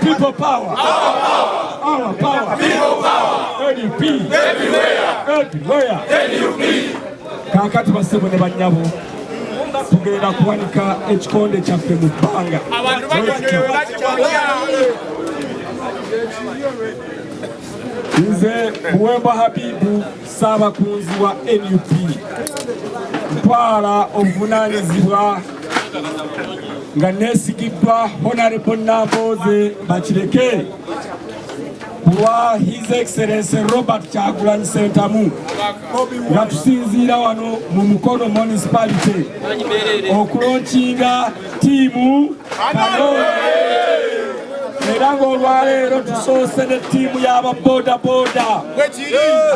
People power. Our power. People power. NUP. Everywhere. NUP. Kakati basebo ne banyabo. Tugenda kuwanika ekikonde kyaffe mu bbanga. Nze Buwemba Habibu Ssaabakunzi wa NUP ntwala obuvunaanyizibwa nga neesigiddwa Honorable Namboze Bakireke kulwa His Excellency Robert Kyagulanyi Ssentamu nga tusinziira wano mu Mukono municipality okulonkinga ttiimu Kanone. Era ng'olwaleero tusoose ne ttiimu y'ababoodabooda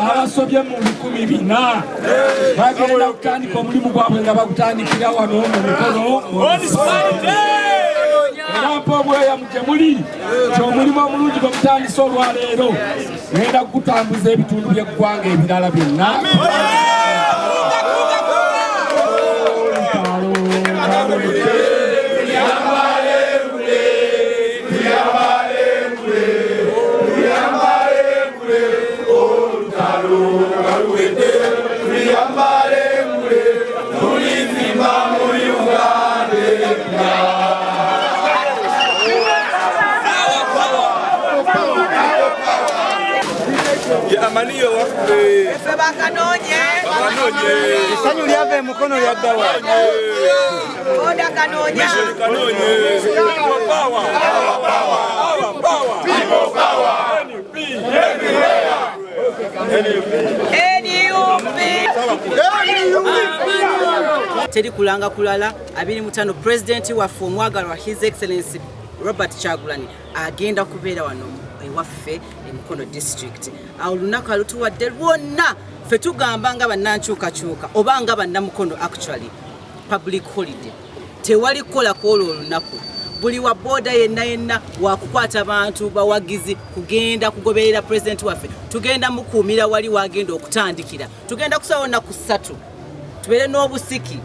abasobye mu 400 bagenda kutandika omulimu gwabwe nga bagutandikira wano mu Mukono era mpa obweyamu gye muli ky'omulimu omulungi gwe mutandise olwaleero ngenda kugutambuza ebitundu by'eggwanga ebirala byonna. Amaniyo bakanonye isanyu lyave Mukono lyaddawa oda kanonya teri kulanga kulala 25 president waffe omwagalwa His Excellency Robert Kyagulanyi agenda kubeera wano ewaffe Mukono district. Awo lunaku alutuwadde lwonna ffe tugamba nga bannankyukakyuka oba nga bannamukono actually public holiday tewali kukola kwolwo olunaku. Buli wa boda yenna wakukwata abantu bawagizzi kugenda kugoberera president waffe tugenda mukuumira wali wagenda okutandikira tugenda kusaba nnaku 3 tubeere n'obusiki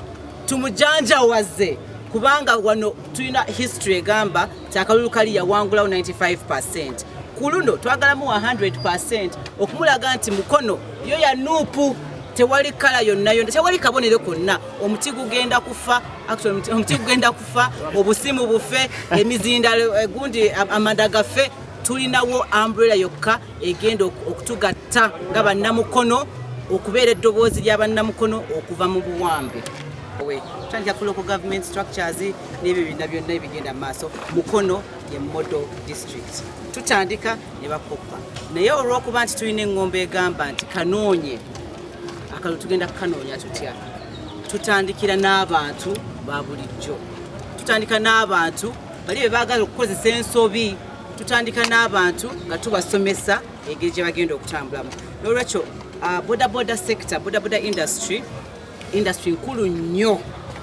tumujanjawaze kubanga wano tulina history egamba akalulu kali yawangulawo 95%. Kuluno twagalamu 100% okumulaga nti Mukono yo ya nuupu tewali kala yonna tewali kabonero konna omuti gugenda kufa actually omuti gugenda kufa obusimu bufe emizinda gundi amanda gafe tulinawo umbrella yokka egenda okutugatta nga bannamukono okubeera eddoboozi ly'abannamukono okuva mu buwambe. Tandika ku local government structures n'ebibiina byonna ebigenda maaso. Mukono ye model district tutandika ne bakoppa naye olw'okuba nti tulina engombe egamba nti kanoonye akalulu tugenda kukanoonya tutya tutandikira n'abantu ba bulijjo tutandika n'abantu bali be baagala okukozesa ensobi tutandika n'abantu nga tubasomesa engeri gye bagenda okutambulamu n'olwekyo bodaboda sector bodaboda industry nkulu nnyo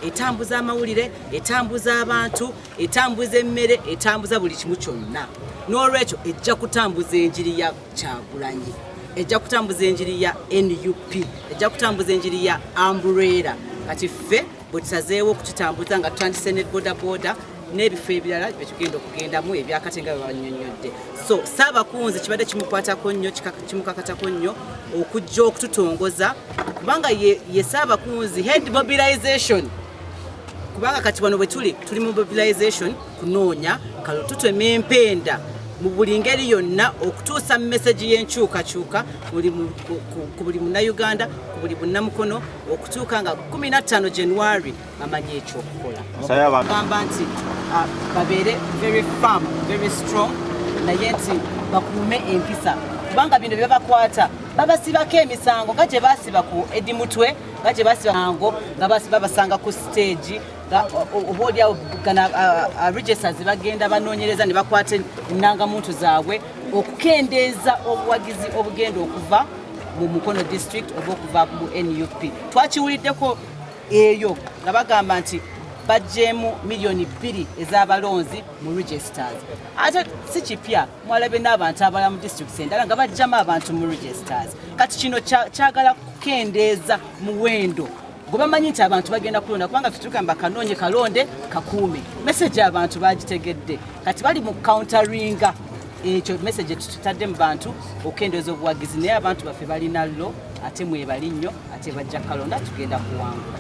etambuza amawulire etambuza abantu etambuza emmere etambuza buli kimu kyonna n'olwekyo ejja kutambuza enjiri ya Kyagulanyi ejja kutambuza enjiri ya NUP ejja kutambuza enjiri ya umbrella kati ffe bwe tusazeewo okukitambuza nga tutandise ne bodaboda n'ebifo ebirala bye tugenda okugendamu ebyakatenga bwe bannyonnyodde. So Ssaabakunzi kibadde kimukwatako nnyo kimukakatako nnyo okujja okututongoza kubanga ye Ssaabakunzi head mobilization kubanga kati wano bwe tuli mu mobilization kunoonya kalo tutema empenda mu buli ngeri yonna okutuusa message y'enkyukakyuka ku buli munnayuganda ku buli munnamukono okutuuka nga 15 January bamanye ekyokukola. Bagamba nti babeere very firm very strong naye nti bakuume empisa kubanga bino bye bakwata babasibako emisango nga gye basiba ku Edimutwe nga gye basiba ango nga basiba basanga ku stage oboolyawo registers bagenda banoonyereza ne bakwata ennangamuntu zaabwe okukendeeza obuwagizzi obugenda okuva mu Mukono district oba okuva mu NUP. Twakiwuliddeko eyo nga bagamba nti bajjeemu miliyoni 2 ez'abalonzi mu registers. Ate si kipya mwalabe n'abantu abala mu districts endala nga bajjamu abantu mu registers. Kati kino kyagala kukendeeza muwendo bamanyi nti abantu bagenda kulonda kubanga fitugamba kanoonye kalonde kakuume message abantu bagitegedde kati bali mu counteringa ekyo message tutadde mu bantu okukendeeza obuwagizzi naye abantu baffe balina lo ate mwebali nnyo ate bajja kalonda tugenda kuwangula.